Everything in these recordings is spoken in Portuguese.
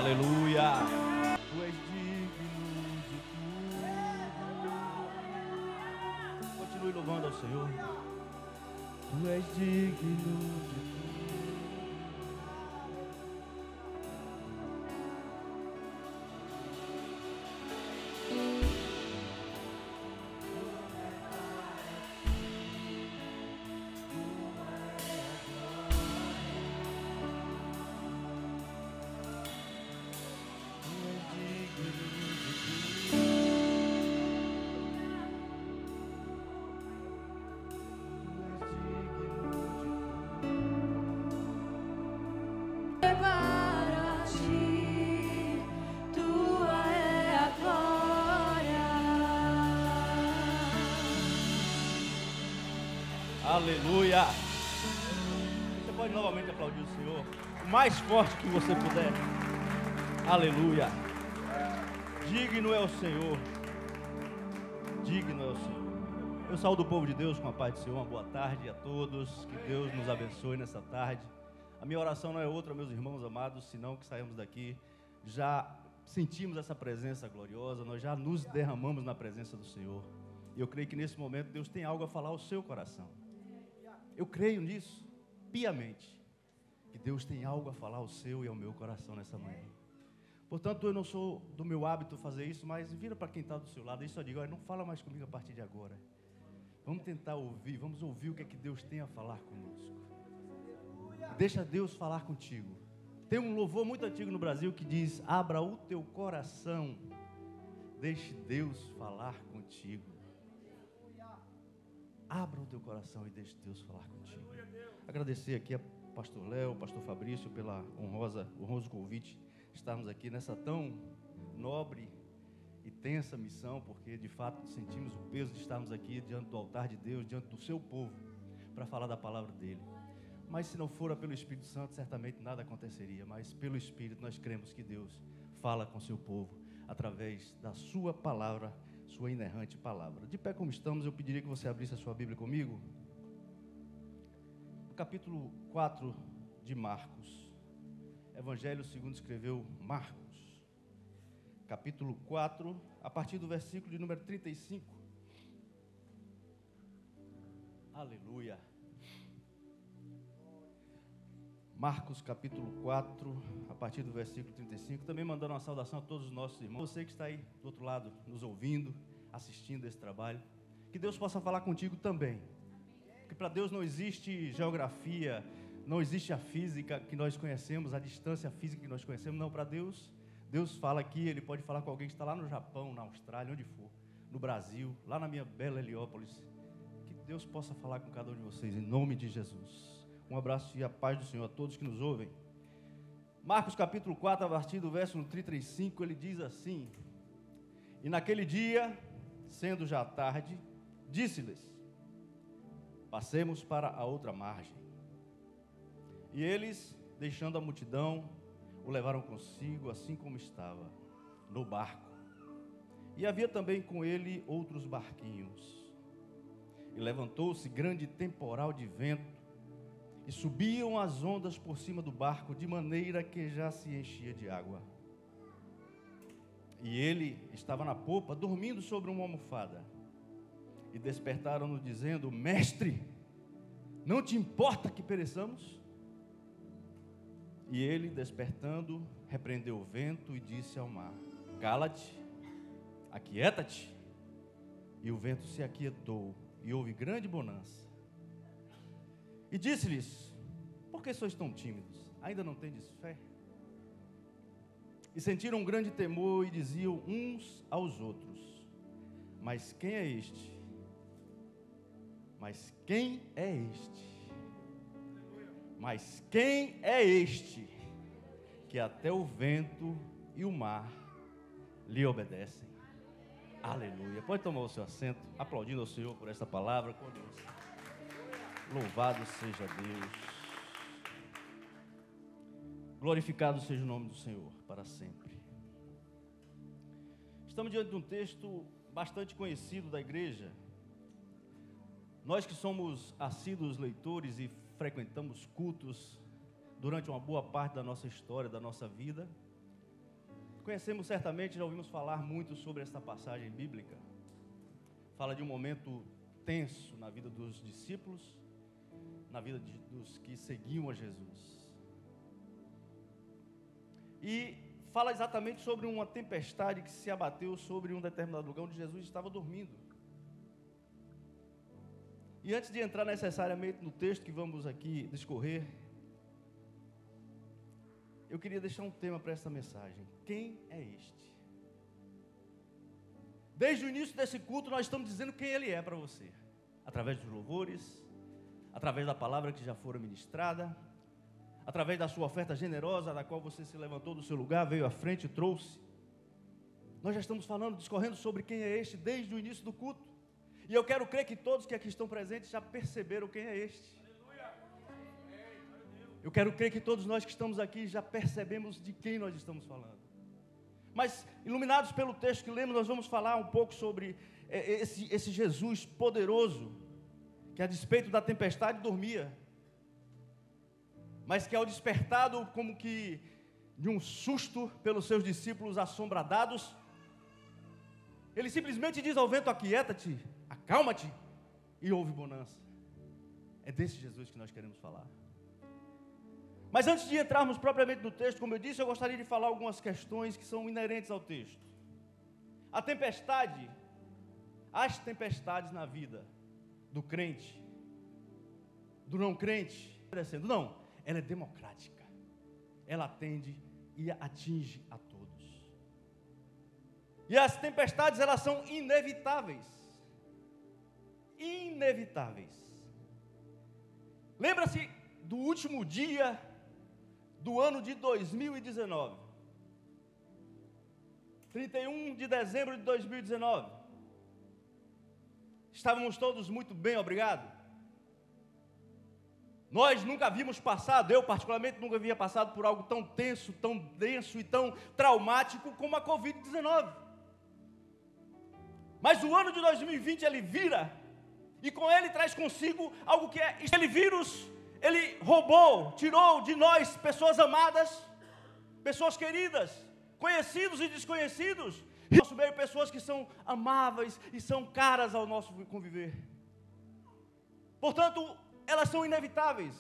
Aleluia. Tu és digno de tudo. Continue louvando ao Senhor. Tu és digno de tudo. Aleluia. Você pode novamente aplaudir o Senhor o mais forte que você puder. Aleluia. Digno é o Senhor. Digno é o Senhor. Eu saúdo o povo de Deus com a paz do Senhor. Uma boa tarde a todos. Que Deus nos abençoe nessa tarde. A minha oração não é outra, meus irmãos amados, senão que saímos daqui, já sentimos essa presença gloriosa, nós já nos derramamos na presença do Senhor. E eu creio que nesse momento Deus tem algo a falar ao seu coração. Eu creio nisso, piamente, que Deus tem algo a falar ao seu e ao meu coração nessa manhã. Portanto, eu não sou do meu hábito fazer isso, mas vira para quem está do seu lado e só diga: olha, não fala mais comigo a partir de agora. Vamos tentar ouvir, vamos ouvir o que é que Deus tem a falar conosco. Deixa Deus falar contigo. Tem um louvor muito antigo no Brasil que diz: abra o teu coração, deixe Deus falar contigo. Abra o teu coração e deixe Deus falar contigo. Agradecer aqui a pastor Léo, pastor Fabrício, pela honroso convite de estarmos aqui nessa tão nobre e tensa missão, porque de fato sentimos o peso de estarmos aqui diante do altar de Deus, diante do seu povo, para falar da palavra dele. Mas se não fora pelo Espírito Santo, certamente nada aconteceria. Mas pelo Espírito nós cremos que Deus fala com seu povo através da sua palavra, sua inerrante palavra. De pé como estamos, eu pediria que você abrisse a sua Bíblia comigo. No capítulo 4 de Marcos. Evangelho segundo escreveu Marcos. Capítulo 4, a partir do versículo de número 35. Aleluia. Marcos capítulo 4, a partir do versículo 35, também mandando uma saudação a todos os nossos irmãos. Você que está aí do outro lado, nos ouvindo, assistindo esse trabalho, que Deus possa falar contigo também. Porque para Deus não existe geografia, não existe a física que nós conhecemos, a distância física que nós conhecemos. Não, para Deus, Deus fala aqui, Ele pode falar com alguém que está lá no Japão, na Austrália, onde for, no Brasil, lá na minha bela Heliópolis. Que Deus possa falar com cada um de vocês, em nome de Jesus. Um abraço e a paz do Senhor a todos que nos ouvem. Marcos capítulo 4, a partir do verso 35, ele diz assim: e naquele dia, sendo já tarde, disse-lhes: passemos para a outra margem. E eles, deixando a multidão, o levaram consigo, assim como estava, no barco. E havia também com ele outros barquinhos. E levantou-se grande temporal de vento, e subiam as ondas por cima do barco, de maneira que já se enchia de água. E ele estava na popa, dormindo sobre uma almofada. E despertaram-no, dizendo: mestre, não te importa que pereçamos? E ele, despertando, repreendeu o vento e disse ao mar: cala-te, aquieta-te. E o vento se aquietou, e houve grande bonança. E disse-lhes: por que sois tão tímidos? Ainda não tendes fé? E sentiram um grande temor e diziam uns aos outros: mas quem é este? Mas quem é este? Mas quem é este que até o vento e o mar lhe obedecem? Aleluia. Pode tomar o seu assento, aplaudindo ao Senhor por esta palavra. Louvado seja Deus. Glorificado seja o nome do Senhor para sempre. Estamos diante de um texto bastante conhecido da igreja. Nós que somos assíduos leitores e frequentamos cultos durante uma boa parte da nossa história, da nossa vida, Conhecemos certamente, já ouvimos falar muito sobre esta passagem bíblica. Fala de um momento tenso na vida dos discípulos, na vida dos que seguiam a Jesus. E fala exatamente sobre uma tempestade que se abateu sobre um determinado lugar onde Jesus estava dormindo. E antes de entrar necessariamente no texto que vamos aqui discorrer, eu queria deixar um tema para essa mensagem. Quem é este? Desde o início desse culto nós estamos dizendo quem Ele é para você. Através dos louvores, através da palavra que já fora ministrada, através da sua oferta generosa, da qual você se levantou do seu lugar, veio à frente e trouxe. Nós já estamos falando, discorrendo sobre quem é este desde o início do culto. E eu quero crer que todos que aqui estão presentes já perceberam quem é este. Eu quero crer que todos nós que estamos aqui já percebemos de quem nós estamos falando. Mas, iluminados pelo texto que lemos, nós vamos falar um pouco sobre esse Jesus poderoso, que a despeito da tempestade dormia, mas que ao despertado como que de um susto pelos seus discípulos assombradados, ele simplesmente diz ao vento: aquieta-te, acalma-te, e houve bonança. É desse Jesus que nós queremos falar. Mas antes de entrarmos propriamente no texto, como eu disse, eu gostaria de falar algumas questões que são inerentes ao texto. A tempestade, as tempestades na vida do crente, do não crente, não, ela é democrática. Ela atende e atinge a todos. E as tempestades, elas são inevitáveis. Inevitáveis. Lembra-se do último dia do ano de 2019, 31 de dezembro de 2019, estávamos todos muito bem, obrigado. Nós nunca havíamos passado, eu particularmente nunca havia passado por algo tão tenso, tão denso e tão traumático como a Covid-19. Mas o ano de 2020 ele vira, e com ele traz consigo algo que é, aquele vírus, ele roubou, tirou de nós pessoas amadas, pessoas queridas, conhecidos e desconhecidos, e nosso meio pessoas que são amáveis e são caras ao nosso conviver. Portanto, elas são inevitáveis.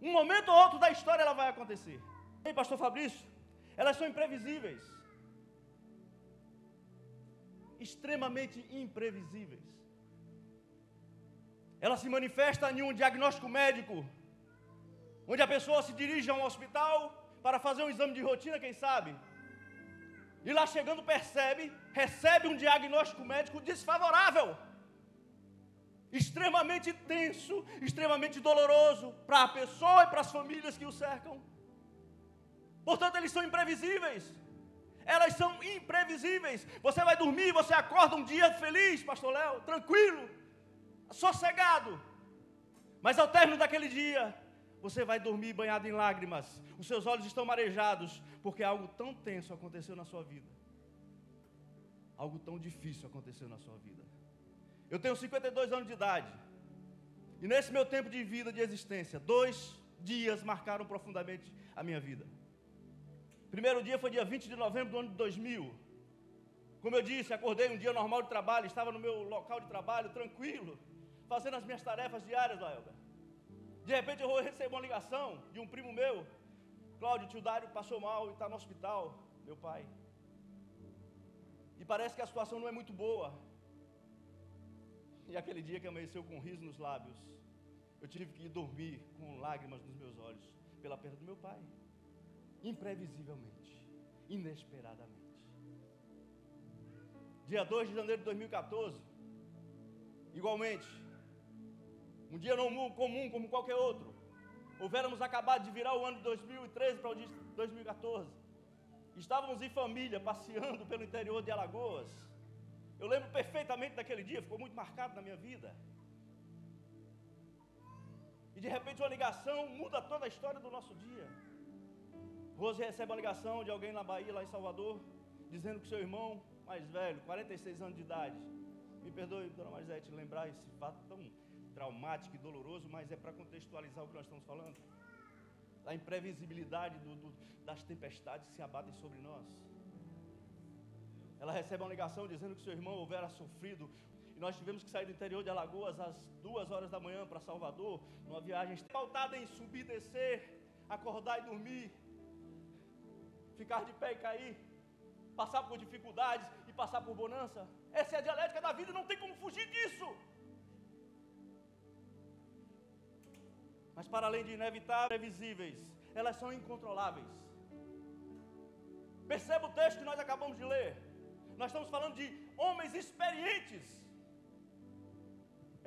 Um momento ou outro da história ela vai acontecer. Ei, pastor Fabrício, elas são imprevisíveis. Extremamente imprevisíveis. Ela se manifesta em um diagnóstico médico, onde a pessoa se dirige a um hospital para fazer um exame de rotina, quem sabe, e lá chegando recebe um diagnóstico médico desfavorável, extremamente tenso, extremamente doloroso para a pessoa e para as famílias que o cercam. Portanto, eles são imprevisíveis. Elas são imprevisíveis. Você vai dormir, você acorda um dia feliz, pastor Léo, tranquilo, sossegado, mas ao término daquele dia, você vai dormir banhado em lágrimas, os seus olhos estão marejados, porque algo tão tenso aconteceu na sua vida, algo tão difícil aconteceu na sua vida. Eu tenho 52 anos de idade, e nesse meu tempo de vida, de existência, 2 dias marcaram profundamente a minha vida. O primeiro dia foi dia 20 de novembro do ano de 2000, como eu disse, acordei um dia normal de trabalho, estava no meu local de trabalho, tranquilo, fazendo as minhas tarefas diárias, Laelga. De repente eu recebo uma ligação de um primo meu, Cláudio, tio Dário passou mal e está no hospital, meu pai. E parece que a situação não é muito boa. E aquele dia que amanheceu com um riso nos lábios, eu tive que ir dormir com lágrimas nos meus olhos, pela perda do meu pai. Imprevisivelmente, inesperadamente. Dia 2 de janeiro de 2014, igualmente, um dia não comum como qualquer outro. Houvéramos acabado de virar o ano de 2013 para o dia de 2014. Estávamos em família, passeando pelo interior de Alagoas. Eu lembro perfeitamente daquele dia, ficou muito marcado na minha vida. E de repente uma ligação muda toda a história do nosso dia. Rose recebe uma ligação de alguém na Bahia, lá em Salvador, dizendo que seu irmão mais velho, 46 anos de idade, me perdoe, dona Marisete, lembrar esse fato tão traumático e doloroso, mas é para contextualizar o que nós estamos falando. A imprevisibilidade das tempestades que se abatem sobre nós. ela recebe uma ligação dizendo que seu irmão houvera sofrido. E nós tivemos que sair do interior de Alagoas às 2 horas da manhã para Salvador, numa viagem pautada em subir, descer, acordar e dormir, ficar de pé e cair, passar por dificuldades e passar por bonança. Essa é a dialética da vida e não tem como fugir disso. Mas para além de inevitáveis, previsíveis, elas são incontroláveis. Perceba o texto que nós acabamos de ler. Nós estamos falando de homens experientes.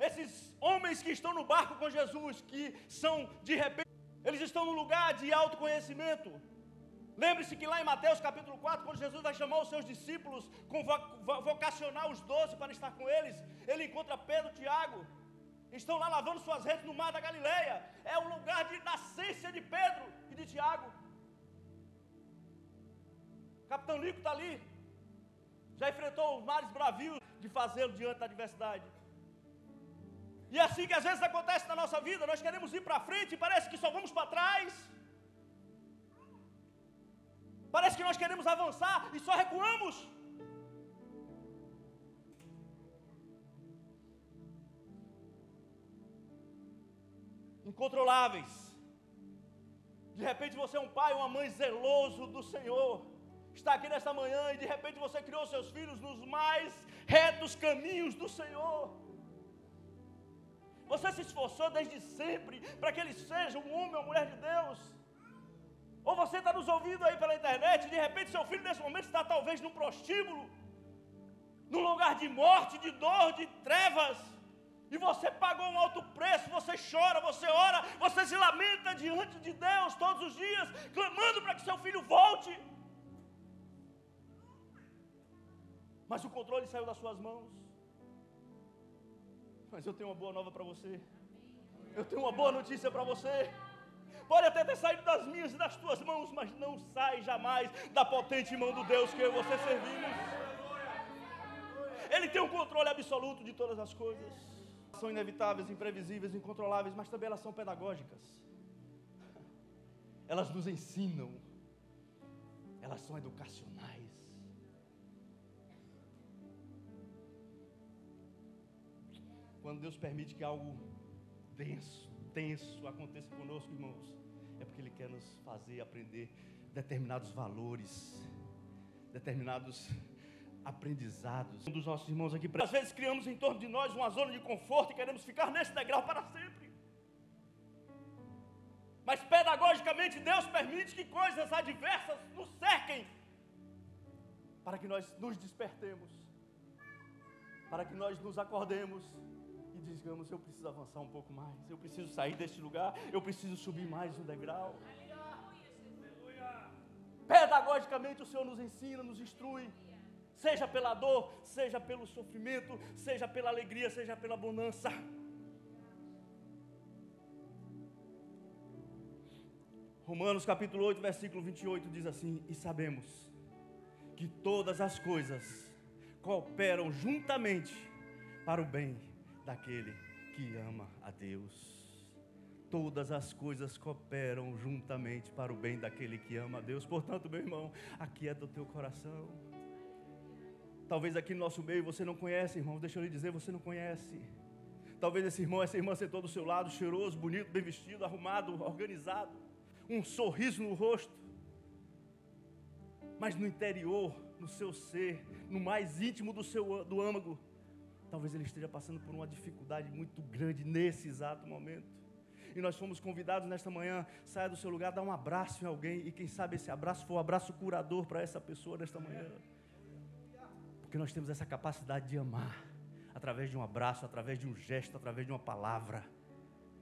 Esses homens que estão no barco com Jesus, que são de repente, eles estão num lugar de autoconhecimento. Lembre-se que lá em Mateus capítulo 4, quando Jesus vai chamar os seus discípulos, vocacionar os 12 para estar com eles, ele encontra Pedro e Tiago, estão lá lavando suas redes no mar da Galileia. É o lugar de nascência de Pedro e de Tiago. O capitão Nico está ali, já enfrentou os mares bravios de fazê-lo diante da adversidade. E é assim que às vezes acontece na nossa vida, nós queremos ir para frente e parece que só vamos para trás. Parece que nós queremos avançar e só recuamos. Incontroláveis. De repente você é um pai ou uma mãe zeloso do Senhor. Está aqui nesta manhã e de repente você criou seus filhos nos mais retos caminhos do Senhor. Você se esforçou desde sempre para que eles sejam um homem ou mulher de Deus. Ou você está nos ouvindo aí pela internet e de repente seu filho nesse momento está talvez num prostíbulo, num lugar de morte, de dor, de trevas. E você pagou um alto preço, você chora, você ora, você se lamenta diante de Deus todos os dias, clamando para que seu filho volte. Mas o controle saiu das suas mãos. Mas eu tenho uma boa nova para você. Eu tenho uma boa notícia para você. Pode até ter saído das minhas e das tuas mãos, mas não sai jamais da potente mão do Deus que eu e você servimos. Ele tem um controle absoluto de todas as coisas. São inevitáveis, imprevisíveis, incontroláveis, mas também elas são pedagógicas. Elas nos ensinam. Elas são educacionais. Quando Deus permite que algo tenso aconteça conosco, irmãos, é porque Ele quer nos fazer aprender determinados valores, determinados aprendizados. Um dos nossos irmãos aqui, às vezes criamos em torno de nós uma zona de conforto e queremos ficar nesse degrau para sempre. Mas pedagogicamente Deus permite que coisas adversas nos cerquem, para que nós nos despertemos, para que nós nos acordemos e digamos: eu preciso avançar um pouco mais, eu preciso sair deste lugar, eu preciso subir mais um degrau. Pedagogicamente o Senhor nos ensina, nos instrui, seja pela dor, seja pelo sofrimento, seja pela alegria, seja pela bonança. Romanos capítulo 8, versículo 28 diz assim: e sabemos que todas as coisas cooperam juntamente para o bem daquele que ama a Deus. Todas as coisas cooperam juntamente para o bem daquele que ama a Deus. Portanto, meu irmão, aquieta o teu coração. Talvez aqui no nosso meio você não conhece, irmão, deixa eu lhe dizer, você não conhece. Talvez esse irmão, essa irmã sentou do seu lado, cheiroso, bonito, bem vestido, arrumado, organizado, um sorriso no rosto. Mas no interior, no seu ser, no mais íntimo do âmago, talvez ele esteja passando por uma dificuldade muito grande nesse exato momento. E nós fomos convidados nesta manhã: saia do seu lugar, dá um abraço em alguém, e quem sabe esse abraço for um abraço curador para essa pessoa nesta manhã. Porque nós temos essa capacidade de amar, através de um abraço, através de um gesto, através de uma palavra.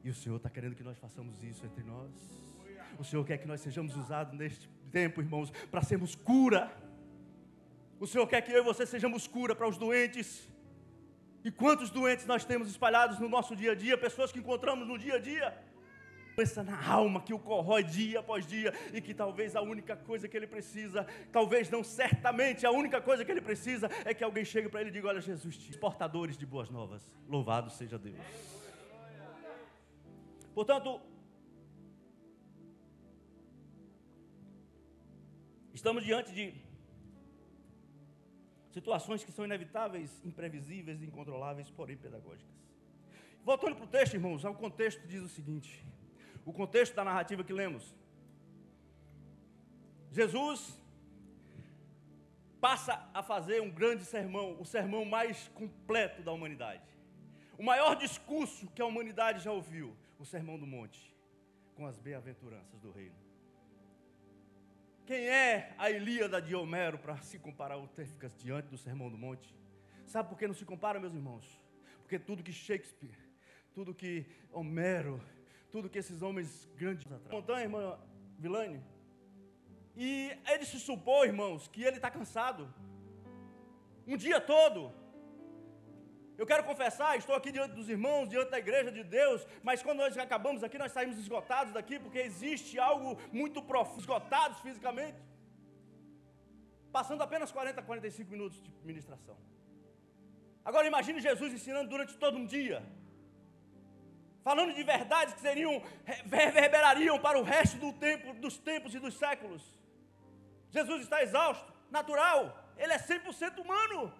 E o Senhor está querendo que nós façamos isso entre nós. O Senhor quer que nós sejamos usados neste tempo, irmãos, para sermos cura. O Senhor quer que eu e você sejamos cura para os doentes. E quantos doentes nós temos espalhados no nosso dia a dia, pessoas que encontramos no dia a dia, doença na alma que o corrói dia após dia, e que talvez a única coisa que ele precisa, talvez não, certamente a única coisa que ele precisa é que alguém chegue para ele e diga: olha, Jesus, portadores de boas novas, louvado seja Deus. Portanto, estamos diante de Situações que são inevitáveis, imprevisíveis, incontroláveis, porém pedagógicas. Voltando para o texto, irmãos, o contexto diz o seguinte. O contexto da narrativa que lemos. Jesus passa a fazer um grande sermão, o sermão mais completo da humanidade. O maior discurso que a humanidade já ouviu, o Sermão do Monte, com as bem-aventuranças do reino. Quem é a Ilíada de Homero para se comparar ao Téficas diante do Sermão do Monte? Sabe por que não se compara, meus irmãos? Porque tudo que Shakespeare, tudo que Homero, tudo que esses homens grandes... Montanha, irmã Vilane, e ele se supôs, irmãos, que ele está cansado. Um dia todo. Eu quero confessar, estou aqui diante dos irmãos, diante da igreja de Deus, mas quando nós acabamos aqui, nós saímos esgotados daqui, porque existe algo muito profundo, esgotados fisicamente. Passando apenas 40, 45 minutos de ministração. Agora imagine Jesus ensinando durante todo um dia. Falando de verdades que reverberariam para o resto dos tempos e dos séculos. Jesus está exausto, natural, ele é 100% humano.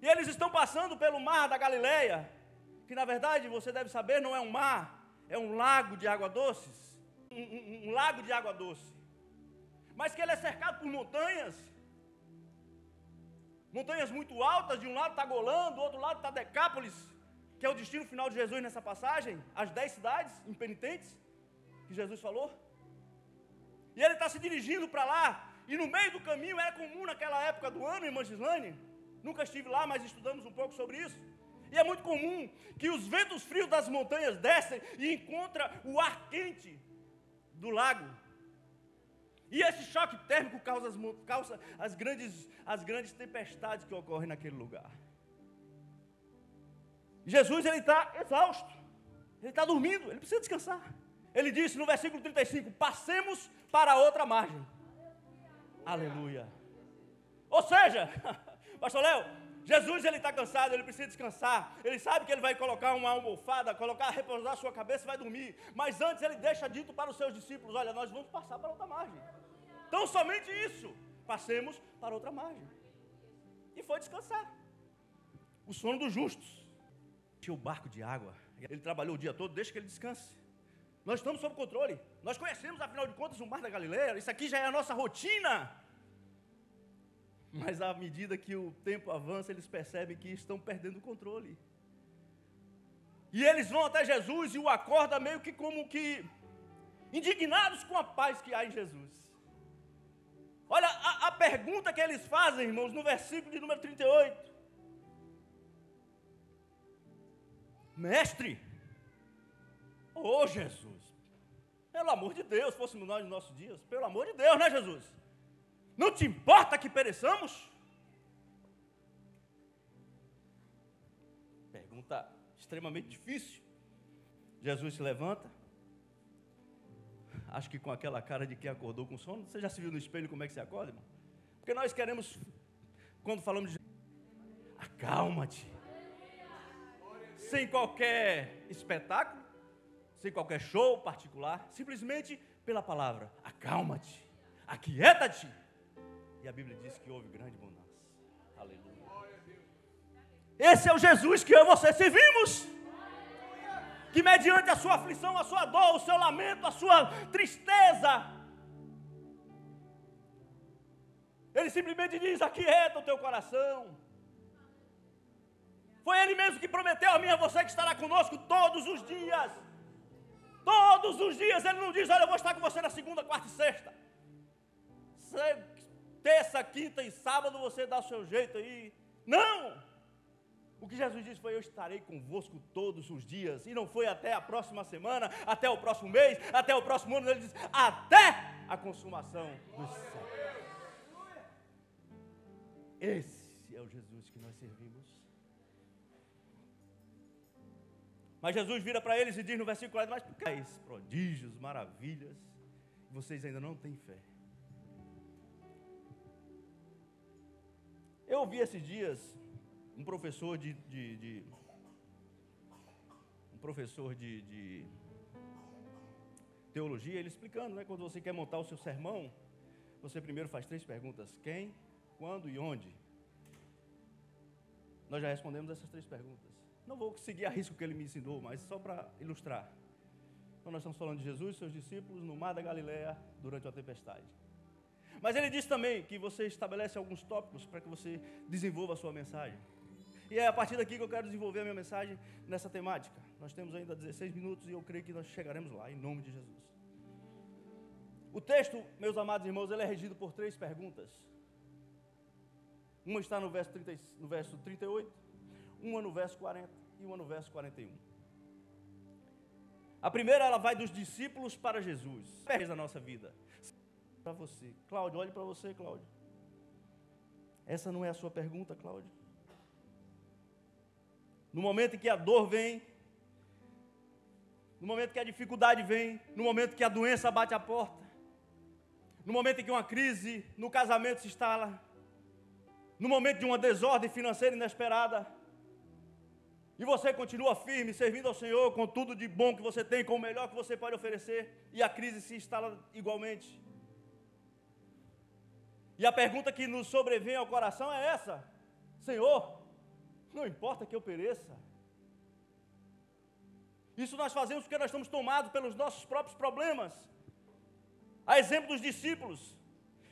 E eles estão passando pelo mar da Galileia, que na verdade, você deve saber, não é um mar, é um lago de água doce. Um lago de água doce. Mas que ele é cercado por montanhas. Montanhas muito altas, de um lado está Golã, do outro lado está Decápolis, que é o destino final de Jesus nessa passagem, as 10 cidades impenitentes, que Jesus falou. E ele está se dirigindo para lá, e no meio do caminho, era comum naquela época do ano, irmã Gislane, nunca estive lá, mas estudamos um pouco sobre isso, e é muito comum que os ventos frios das montanhas descem e encontram o ar quente do lago, e esse choque térmico causa as grandes tempestades que ocorrem naquele lugar. Jesus, ele está exausto, ele está dormindo, ele precisa descansar. Ele disse no versículo 35, passemos para a outra margem. Aleluia. Ou seja, pastor Léo, Jesus, ele está cansado, ele precisa descansar. Ele sabe que ele vai colocar uma almofada, repousar a sua cabeça e vai dormir. Mas antes ele deixa dito para os seus discípulos, olha, nós vamos passar para outra margem. Então somente isso, passemos para outra margem. E foi descansar. O sono dos justos. Tinha o barco de água, ele trabalhou o dia todo, deixa que ele descanse. Nós estamos sob controle, nós conhecemos, afinal de contas, o mar da Galileia, isso aqui já é a nossa rotina. Mas à medida que o tempo avança, eles percebem que estão perdendo o controle. E eles vão até Jesus e o acordam meio que como que indignados com a paz que há em Jesus. Olha a pergunta que eles fazem, irmãos, no versículo de número 38. Mestre, ô Jesus, pelo amor de Deus, fôssemos nós nos nossos dias, pelo amor de Deus, né, Jesus? Não te importa que pereçamos? Pergunta extremamente difícil. Jesus se levanta, acho que com aquela cara de quem acordou com sono. Você já se viu no espelho como é que você acorda, irmão? Porque nós queremos, quando falamos de acalma-te, sem qualquer espetáculo, sem qualquer show particular, simplesmente pela palavra, acalma-te, aquieta-te. E a Bíblia diz que houve grande bonança. Aleluia. Esse é o Jesus que eu e você servimos. Que mediante a sua aflição, a sua dor, o seu lamento, a sua tristeza, Ele simplesmente diz, aquieta o teu coração. Foi Ele mesmo que prometeu a mim e a você que estará conosco todos os dias. Todos os dias. Ele não diz, olha, eu vou estar com você na segunda, quarta e sexta. Terça, quinta e sábado você dá o seu jeito aí. Não! O que Jesus disse foi, eu estarei convosco todos os dias. E não foi até a próxima semana, até o próximo mês, até o próximo ano. Ele disse, até a consumação dos séculos. Esse é o Jesus que nós servimos. Mas Jesus vira para eles e diz no versículo 40, mas por que prodígios, maravilhas, vocês ainda não têm fé? Eu ouvi esses dias um professor de teologia, ele explicando, né, quando você quer montar o seu sermão, você primeiro faz 3 perguntas: quem, quando e onde? Nós já respondemos essas 3 perguntas. Não vou seguir a risco que ele me ensinou, mas só para ilustrar. Então nós estamos falando de Jesus e seus discípulos no mar da Galileia durante a tempestade. Mas ele diz também que você estabelece alguns tópicos para que você desenvolva a sua mensagem. E é a partir daqui que eu quero desenvolver a minha mensagem nessa temática. Nós temos ainda 16 minutos e eu creio que nós chegaremos lá, em nome de Jesus. O texto, meus amados irmãos, ele é regido por 3 perguntas. Uma está no verso 38, uma no verso 40 e uma no verso 41. A primeira, ela vai dos discípulos para Jesus. Fez a nossa vida. Para você. Cláudio, olhe para você, Cláudio. Essa não é a sua pergunta, Cláudio? No momento em que a dor vem, no momento que a dificuldade vem, no momento que a doença bate a porta, no momento em que uma crise no casamento se instala, no momento de uma desordem financeira inesperada, e você continua firme, servindo ao Senhor com tudo de bom que você tem, com o melhor que você pode oferecer, e a crise se instala igualmente. E a pergunta que nos sobrevém ao coração é essa: Senhor, não importa que eu pereça. Isso nós fazemos porque nós estamos tomados pelos nossos próprios problemas. A exemplo dos discípulos,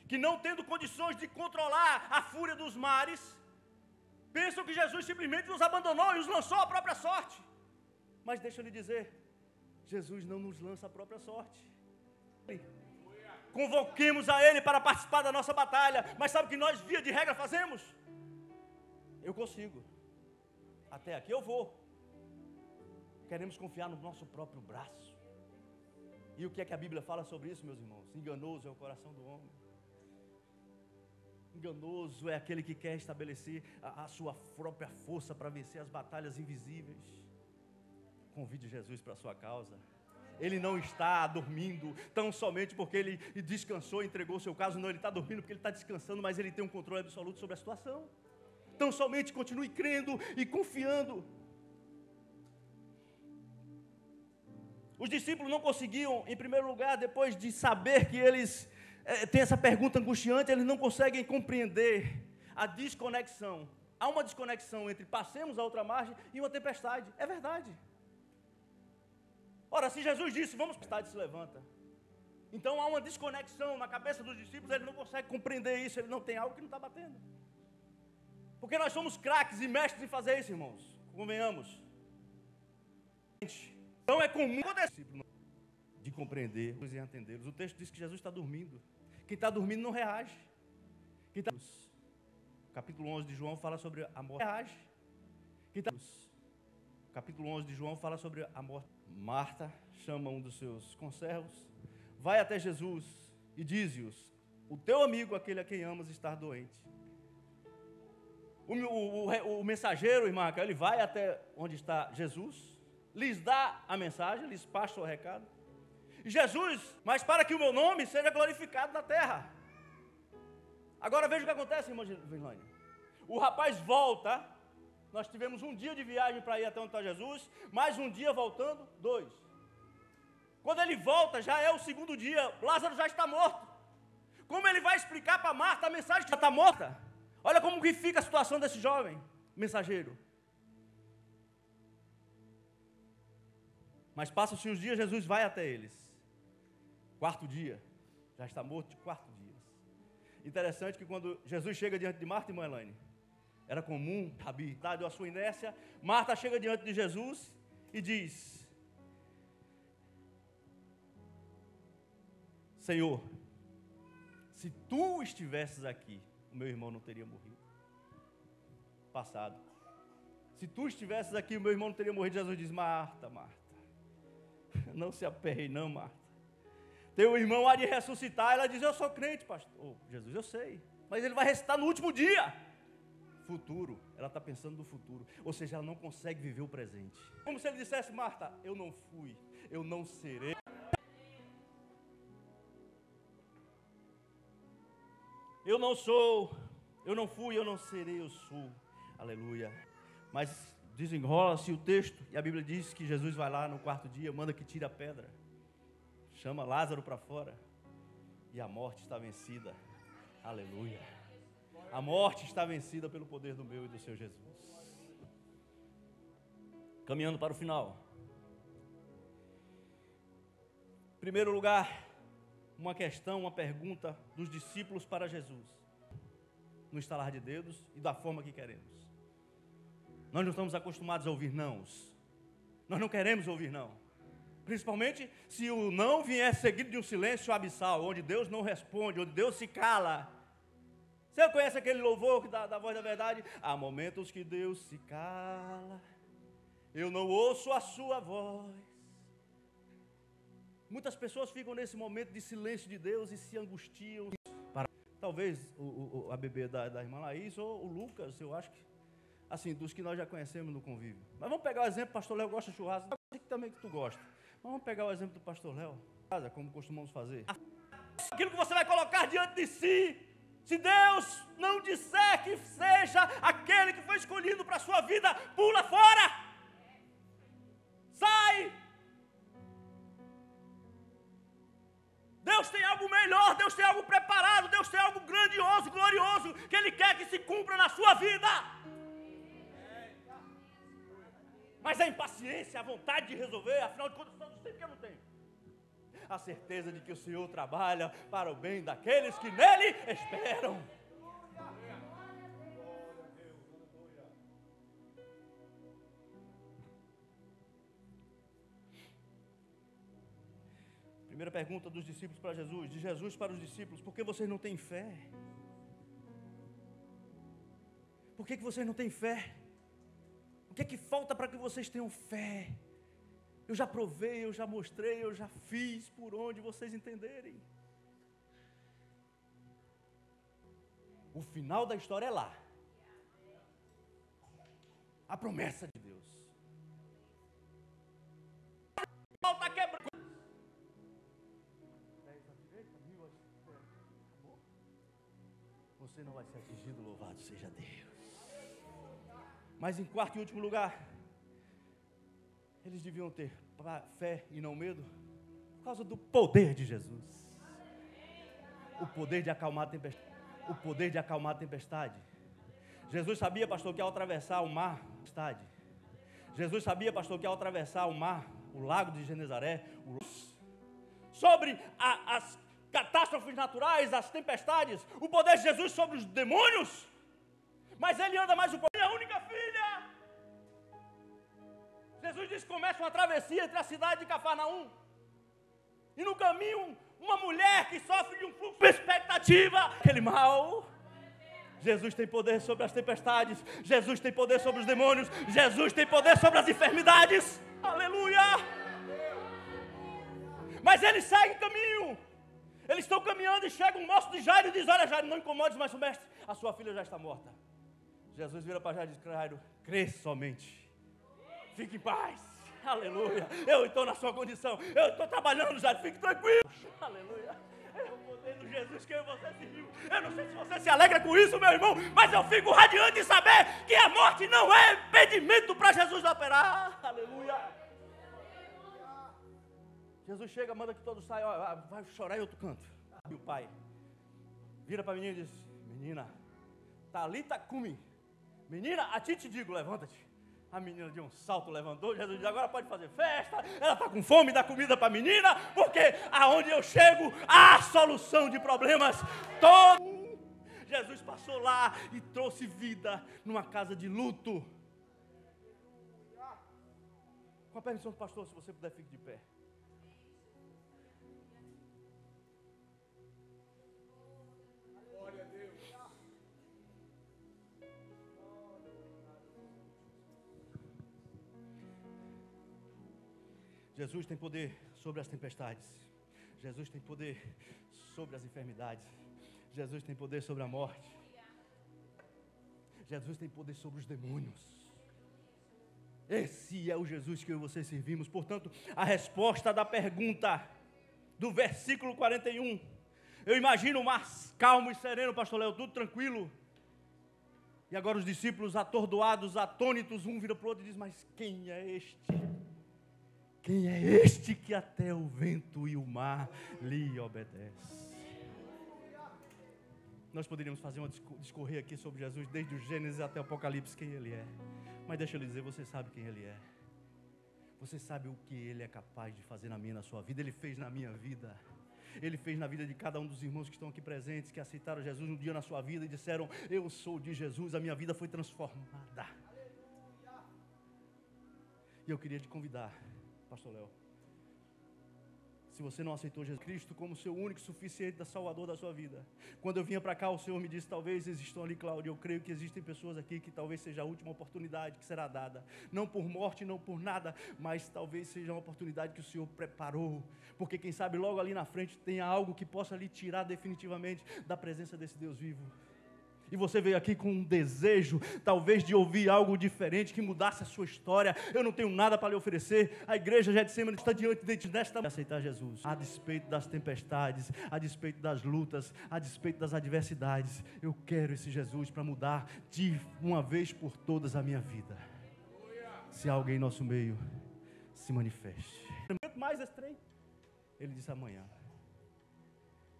que não tendo condições de controlar a fúria dos mares, pensam que Jesus simplesmente nos abandonou e os lançou à própria sorte. Mas deixa eu lhe dizer, Jesus não nos lança à própria sorte. Convoquemos a Ele para participar da nossa batalha, mas sabe o que nós, via de regra, fazemos? Eu consigo, até aqui eu vou. Queremos confiar no nosso próprio braço. E o que é que a Bíblia fala sobre isso, meus irmãos? Enganoso é o coração do homem. Enganoso é aquele que quer estabelecer a sua própria força para vencer as batalhas invisíveis. Convide Jesus para a sua causa. Ele não está dormindo tão somente porque ele descansou e entregou o seu caso. Não, ele está dormindo porque ele está descansando, mas ele tem um controle absoluto sobre a situação. Então somente continue crendo e confiando. Os discípulos não conseguiam, em primeiro lugar, depois de saber que eles têm essa pergunta angustiante, eles não conseguem compreender a desconexão. Há uma desconexão entre passemos a outra margem e uma tempestade. É verdade. Ora, se Jesus disse, vamos, a tempestade se levanta. Então há uma desconexão na cabeça dos discípulos, eles não conseguem compreender isso, ele não tem algo que não está batendo. Porque nós somos craques e mestres em fazer isso, irmãos. Convenhamos. Então é comum de compreender e entendê-los. O texto diz que Jesus está dormindo. Quem está dormindo não reage. Capítulo 11 de João fala sobre a morte. Reage. Capítulo 11 de João fala sobre a morte. Marta chama um dos seus conservos, vai até Jesus e diz-lhes: o teu amigo, aquele a quem amas, está doente. O mensageiro, irmã, ele vai até onde está Jesus, lhes dá a mensagem, lhes passa o recado. E Jesus, mas para que o meu nome seja glorificado na terra. Agora veja o que acontece, irmã Virlane. O rapaz volta. Nós tivemos um dia de viagem para ir até onde está Jesus, mais um dia voltando, 2. Quando ele volta, já é o segundo dia, Lázaro já está morto. Como ele vai explicar para Marta a mensagem que já está morta? Olha como que fica a situação desse jovem mensageiro. Mas passam-se os dias, Jesus vai até eles. 4º dia, já está morto de 4 dias. Interessante que quando Jesus chega diante de Marta e irmã Elaine, era comum, Rabi, dado a sua inércia, Marta chega diante de Jesus e diz: Senhor, se tu estivesses aqui, o meu irmão não teria morrido. Passado. Se tu estivesses aqui, o meu irmão não teria morrido. Jesus diz: Marta, Marta, não se aperre não, Marta. Teu irmão há de ressuscitar. Ela diz: eu sou crente, pastor. Oh, Jesus, eu sei, mas ele vai ressuscitar no último dia. Futuro, ela está pensando no futuro, ou seja, ela não consegue viver o presente. Como se ele dissesse: Marta, eu não fui, eu não serei. Eu não sou, eu não fui, eu não serei, eu sou. Aleluia. Mas desenrola-se o texto e a Bíblia diz que Jesus vai lá no 4º dia, manda que tire a pedra, chama Lázaro para fora e a morte está vencida. Aleluia. A morte está vencida pelo poder do meu e do seu Jesus. Caminhando para o final. Em primeiro lugar, uma questão, uma pergunta dos discípulos para Jesus. No estalar de dedos e da forma que queremos. Nós não estamos acostumados a ouvir nãos. Nós não queremos ouvir não. Principalmente se o não vier seguido de um silêncio abissal, onde Deus não responde, onde Deus se cala. Você conhece aquele louvor da voz da verdade? Há momentos que Deus se cala, eu não ouço a sua voz. Muitas pessoas ficam nesse momento de silêncio de Deus e se angustiam. Talvez a bebê da irmã Laís ou o Lucas, eu acho que, assim, dos que nós já conhecemos no convívio. Mas vamos pegar o exemplo, o pastor Léo gosta de churrasco, também que tu gosta. Mas vamos pegar o exemplo do pastor Léo, como costumamos fazer. Aquilo que você vai colocar diante de si, se Deus não disser que seja aquele que foi escolhido para a sua vida, pula fora! Sai! Deus tem algo melhor, Deus tem algo preparado, Deus tem algo grandioso, glorioso, que Ele quer que se cumpra na sua vida. Mas a impaciência, a vontade de resolver, afinal de contas, não sei porque eu não tenho. A certeza de que o Senhor trabalha para o bem daqueles que nele esperam. Primeira pergunta dos discípulos para Jesus, de Jesus para os discípulos: por que vocês não têm fé? Por que vocês não têm fé? O que é que falta para que vocês tenham fé? Eu já provei, eu já mostrei, eu já fiz por onde vocês entenderem. O final da história é lá. A promessa de Deus. Falta quebrar. Você não vai ser atingido, louvado seja Deus. Mas em quarto e último lugar, eles deviam ter fé e não medo, por causa do poder de Jesus. O poder de acalmar a tempestade. O poder de acalmar a tempestade. Jesus sabia, pastor, que ao atravessar o mar, Jesus sabia, pastor, que ao atravessar o mar, o lago de Genezaré, sobre as catástrofes naturais, as tempestades, o poder de Jesus sobre os demônios, mas ele anda mais um pouquinho, a única filha. Jesus disse que começa uma travessia entre a cidade de Cafarnaum, e no caminho, uma mulher que sofre de um fluxo de expectativa, aquele mal. Jesus tem poder sobre as tempestades, Jesus tem poder sobre os demônios, Jesus tem poder sobre as enfermidades, aleluia. Mas eles seguem caminho. Eles estão caminhando e chega um moço de Jairo e diz: olha, Jairo, não incomodes mais o mestre, a sua filha já está morta. Jesus vira para Jairo e diz: Jairo, crê somente, fique em paz, aleluia. Eu estou na sua condição, eu estou trabalhando, Jairo, fique tranquilo, aleluia. É o poder do Jesus que eu e você serviu. Eu não sei se você se alegra com isso, meu irmão, mas eu fico radiante em saber que a morte não é impedimento para Jesus operar, aleluia. Jesus chega, manda que todos saiam, vai chorar em outro canto. E o pai vira para a menina e diz: menina, talita cumi, menina, a ti te digo, levanta-te. A menina de um salto levantou. Jesus diz: agora pode fazer festa. Ela está com fome, dá comida para a menina, porque aonde eu chego há solução de problemas. Jesus passou lá e trouxe vida numa casa de luto. Com a permissão do pastor, se você puder, fique de pé. Jesus tem poder sobre as tempestades. Jesus tem poder sobre as enfermidades. Jesus tem poder sobre a morte. Jesus tem poder sobre os demônios. Esse é o Jesus que eu e você servimos. Portanto, a resposta da pergunta do versículo 41. Eu imagino o mar calmo e sereno, pastor Léo, tudo tranquilo. E agora os discípulos atordoados, atônitos, um vira para o outro e diz: mas quem é este? Quem é este que até o vento e o mar lhe obedecem? Nós poderíamos fazer discorrer aqui sobre Jesus desde o Gênesis até o Apocalipse, quem Ele é. Mas deixa eu lhe dizer, você sabe quem Ele é. Você sabe o que Ele é capaz de fazer na minha e na sua vida. Ele fez na minha vida. Ele fez na vida de cada um dos irmãos que estão aqui presentes, que aceitaram Jesus um dia na sua vida e disseram: eu sou de Jesus, a minha vida foi transformada. E eu queria te convidar, pastor Léo, se você não aceitou Jesus Cristo como seu único e suficiente salvador da sua vida. Quando eu vinha para cá, o Senhor me disse: talvez existam ali, Cláudio, eu creio que existem pessoas aqui que talvez seja a última oportunidade que será dada. Não por morte, não por nada, mas talvez seja uma oportunidade que o Senhor preparou. Porque quem sabe logo ali na frente tem algo que possa lhe tirar definitivamente da presença desse Deus vivo. E você veio aqui com um desejo, talvez, de ouvir algo diferente, que mudasse a sua história. Eu não tenho nada para lhe oferecer. A igreja Getsemane está diante de nesta aceitar Jesus. A despeito das tempestades, a despeito das lutas, a despeito das adversidades, eu quero esse Jesus para mudar de uma vez por todas a minha vida. Se há alguém em nosso meio, se manifeste. Mais esse trem. Ele disse amanhã.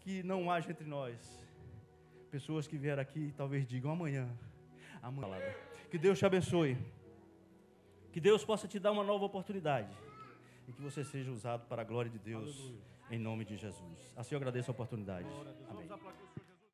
Que não haja entre nós pessoas que vieram aqui e talvez digam amanhã. Que Deus te abençoe. Que Deus possa te dar uma nova oportunidade. E que você seja usado para a glória de Deus. Aleluia. Em nome de Jesus. Assim eu agradeço a oportunidade. Amém.